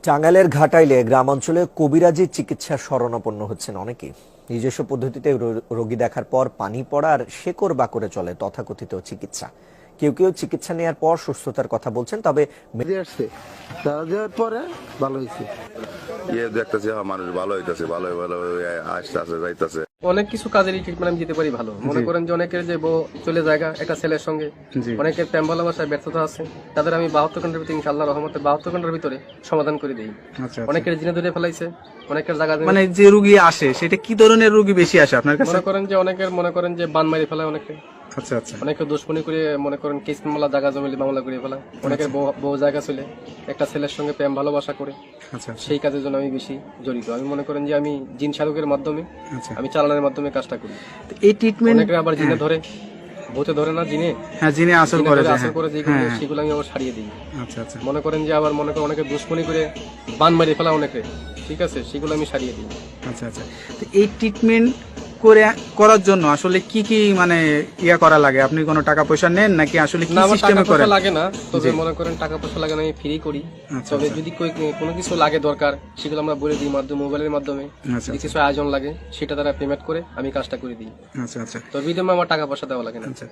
টাঙ্গাইলের ঘাটাইলে গ্রামাঞ্চলে কবিরাজি চিকিৎসার শরণাপন্ন হচ্ছেন অনেকেই। নিজস্ব পদ্ধতিতে রোগী দেখার পর পানি পড়া আর শেকড় বাকড়ে চলে তথাকথিত চিকিৎসা। কেউ কেউ চিকিৎসা নেওয়ার পর সুস্থতার কথা বলছেন, তবে আসছে তারা দেওয়ার পরে ভালো হয়েছে। দেখতেছি মানুষ ভালো হইতেছে, ভালো ভালো আসতেছে যাইতেছে। অনেক কিছু কাজেরই ট্রিটমেন্ট আমি দিতে পারি ভালো। মনে করেন যে অনেকের যে বউ চলে জায়গা একটা ছেলের সঙ্গে, অনেকের প্রেম ভালোবাসায় ব্যর্থতা আছে, তাদের আমি 72 ঘন্টার ভিতরে ইনশাআল্লাহ রহমতে 72 ঘন্টার ভিতরে সমাধান করে দিই। অনেকের জিনে ধরে ফেলাইছে, অনেকের জায়গা মানে যে রোগী আসে সেটা কি ধরনের রোগী বেশি আসে আপনার কাছে? মনে করেন যে বান মারি ফেলায় অনেকে। আচ্ছা আচ্ছা। অনেকে দুশ্মনী করে মনে করেন কেস মামলা জায়গা জমিলে মামলা করে ফেলায়। অনেকের বউ জায়গা চলে একটা ছেলের সঙ্গে প্রেম ভালোবাসা করে। আচ্ছা, সেই কাজের জন্য আমি বেশি জড়িত। আমি মনে করেন যে আমি জিন সাধকের মাধ্যমে, আমি চালানোর মাধ্যমে কাজটা করি। এই ট্রিটমেন্ট অনেকে আবার জিনে ধরে, ভূতে ধরে না জিনে, হ্যাঁ জিনে আসল করে যেগুলো সেগুলো আমি আবার ছাড়িয়ে দিই। আচ্ছা আচ্ছা। মনে করেন যে আবার মনে করেন অনেকে দুশ্মনী করে বান মারি ফেলা অনেকে, ঠিক আছে, সেগুলো আমি ছাড়িয়ে দিই। আচ্ছা আচ্ছা। তো এই ট্রিটমেন্ট করার জন্য আসলে কি কি মানে করা লাগে? আপনি কোনো টাকা পয়সা নেন নাকি আসলে কি সিস্টেমে করেন? লাগে না, তবে মনে করেন টাকা পয়সা লাগে না, আমি ফ্রি করি। তবে যদি কোনো কিছু লাগে দরকার সেগুলো আমরা বলে দিই মোবাইলের মাধ্যমে। যদি কিছু আয়োজন লাগে সেটা তারা পেমেন্ট করে আমি কাজটা করে দিই। আচ্ছা আচ্ছা। তো বিদমে আমার টাকা পয়সা দেওয়া লাগে না। আচ্ছা,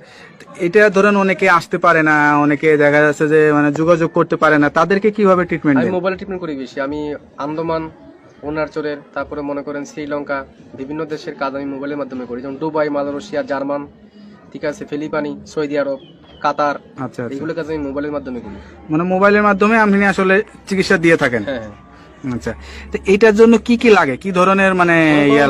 এটা ধরেন অনেকে আসতে পারে না, অনেকে দেখা যাচ্ছে যে মানে যোগাযোগ করতে পারে না, তাদেরকে কিভাবে ট্রিটমেন্ট আমি দেন? মোবাইলে ট্রিটমেন্ট করি বেশি। আমি আন্দামান, অরুণাচলের, তারপরে মনে করেন শ্রীলঙ্কা, বিভিন্ন দেশের কাজ আমি মোবাইলের মাধ্যমে করি, যেমন দুবাই, মালয়েশিয়া, জার্মান, ঠিক আছে, ফিলিপাইনি, সৌদি আরব, কাতার। আচ্ছা, এগুলো কাজ আমি মোবাইলের মাধ্যমে করি। মানে মোবাইলের মাধ্যমে আপনি আসলে চিকিৎসা দিয়ে থাকেন? হ্যাঁ। আচ্ছা, তো এইটার জন্য কি কি লাগে, কি ধরনের মানে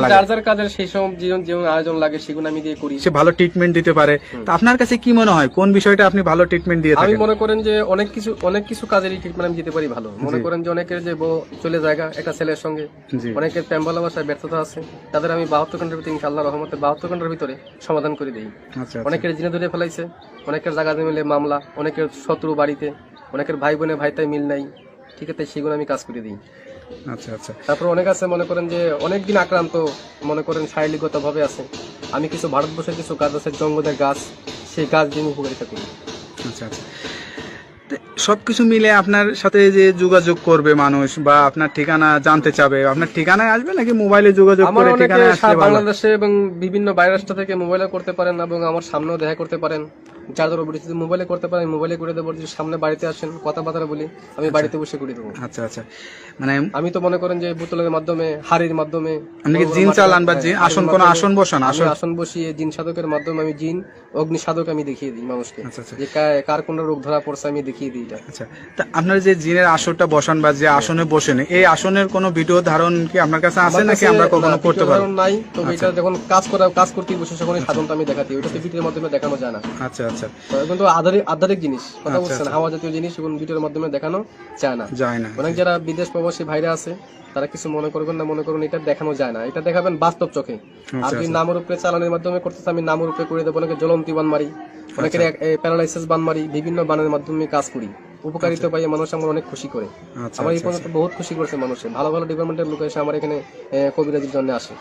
লাগে? যার যার কাজের সেই সব যেমন আয়োজন লাগে সেগুলো আমি দিয়ে করি। সে ভালো ট্রিটমেন্ট দিতে পারে। তো আপনার কাছে কি মনে হয় কোন বিষয়টা আপনি ভালো ট্রিটমেন্ট দিয়ে থাকেন? আমি মনে করেন যে অনেক কিছু কাজেরই ট্রিটমেন্ট আমি দিতে পারি ভালো। মনে করেন যে অনেকের যে বউ চলে জায়গা একটা ছেলের সঙ্গে, অনেকের প্রেম ভালোবাসায় ব্যর্থতা আছে, তাদের আমি 72 ঘন্টার ভিতরে ইনশাআল্লাহ রহমতে 72 ঘন্টার ভিতরে সমাধান করে দিই। আচ্ছা। অনেকের জিনে ধরে ফেলাইছে, অনেকের জায়গা জমিলে মামলা, অনেকের শত্রু বাড়িতে, অনেকের ভাই বোনে ভাইতাই মিল নাই, ঠিক আছে, সেগুলো আমি কাজ করে দিই। আচ্ছা আচ্ছা। তারপর অনেক আছে মনে করেন যে অনেকদিন আক্রান্ত, মনে করেন শারীরিকগত ভাবে আছে, আমি কিছু ভারতবর্ষের কিছু গাছ আছে, জঙ্গলের গাছ, সেই গাছ দিয়ে উপকারিতা করি। আচ্ছা আচ্ছা। সবকিছু মিলে আপনার সাথে যে যোগাযোগ করবে মানুষ বা আপনার ঠিকানা জানতে চাবে, আপনার ঠিকানায় আসবে নাকি মোবাইলে যোগাযোগ করে ঠিকানায় আসলে? বাংলাদেশে এবং বিভিন্ন বাইরের রাষ্ট্র থেকে মোবাইলে করতে পারেন এবং আমার সামনেও দেখা করতে পারেন। যার ধরো মোবাইলে করতে পারেন, মোবাইলে করে দেবো। যদি সামনে বাড়িতে আসেন, কথাবার্তা বলি, আমি বাড়িতে বসে করে দেবো। আচ্ছা আচ্ছা। মানে আমি তো মনে করেন যে বোতলের মাধ্যমে, হাড়ির মাধ্যমে আপনি কি জিন চালান বা আসন কোন আসন বসান? আসন বসিয়ে জিন সাধকের মাধ্যমে আমি জিন অগ্নি সাধক আমি দেখিয়ে দিই মানুষকে, আচ্ছা আচ্ছা। যে কার কোন রোগ ধরা পড়ছে আমি দেখিয়ে দিই এটা। আচ্ছা, তা আপনার যে জিনের আসনটা বসান বা যে আসনে বসেন, এই আসনের কোনো ভিডিও ধারণ কি আপনার কাছে আছে নাকি আমরা কখনো করতে পারবো? নাই, তবে এটা যখন কাজ করতে বসে তখন সাধনটা আমি দেখাতে, ওটা ভিডিওর মাধ্যমে দেখানো যায় না। আচ্ছা আচ্ছা। কিন্তু আধারিক জিনিস, কথা বলছেন, হাওয়া জাতীয় জিনিস এবং ভিডিওর মাধ্যমে দেখানো যায় না। অনেক যারা বিদেশ প্রবাসী ভাইরা আছে তারা কিছু মনে করবেন না, মনে করুন এটা দেখানো যায় না, এটা দেখাবেন বাস্তব চোখে। আর যদি নামের উপরে চালানোর মাধ্যমে করতেছে, আমি নামের উপরে করে দেবো। অনেকে জ্বলন্তি বান মারি, অনেকের প্যারালাইসিস বান মারি, বিভিন্ন বানের মাধ্যমে কাজ করি। উপকারিতা পাই, মানুষ আমার অনেক খুশি করে। আমার এই পর্যন্ত বহুত খুশি করছে মানুষের, ভালো ভালো ডিপার্টমেন্টের লোক এসে আমার এখানে কবিরাজির জন্য আসে,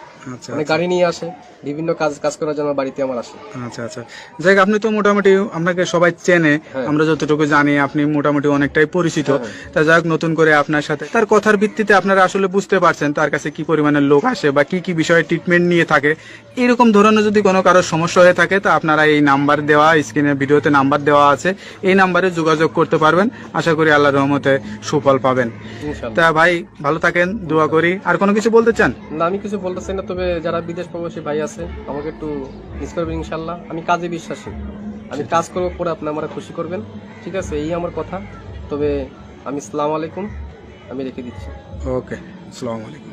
অনেক গাড়ি নিয়ে আসে, বিভিন্ন কাজ করার জন্য বাড়িতে আমার আসে। আচ্ছা আচ্ছা। যাই, আপনি তো মোটামুটি আপনাকে সবাই চেনে, আমরা যতটুকু জানি আপনি মোটামুটি অনেকটাই পরিচিত। তা যাই হোক, নতুন করে আপনার সাথে তার কথার ভিত্তিতে আপনারা আসলে বুঝতে পারছেন তার কাছে কি পরিমাণে লোক আসে বা কি কি বিষয়ে ট্রিটমেন্ট নিয়ে থাকে। এরকম ধরনের যদি কোনো কারোর সমস্যা হয়ে থাকে তা আপনারা এই নাম্বার দেওয়া, স্ক্রিনের ভিডিওতে নাম্বার দেওয়া আছে, এই নাম্বারে যোগাযোগ করতে পারবেন। আশা করি আল্লাহর রহমতে সুফল পাবেন। তা ভাই ভালো থাকেন, দোয়া করি। আর কোনো কিছু বলতে চান? না, আমি কিছু বলতে চাই না, তবে যারা বিদেশ প্রবাসী ভাই আছে আমাকে একটু মিস করবেন ইনশাল্লাহ। আমি কাজে বিশ্বাসী, আমি কাজ করবো, পরে আপনি আমার খুশি করবেন, ঠিক আছে, এই আমার কথা। তবে আমি আসসালামু আলাইকুম, আমি রেখে দিচ্ছি। ওকে, আসসালামু আলাইকুম।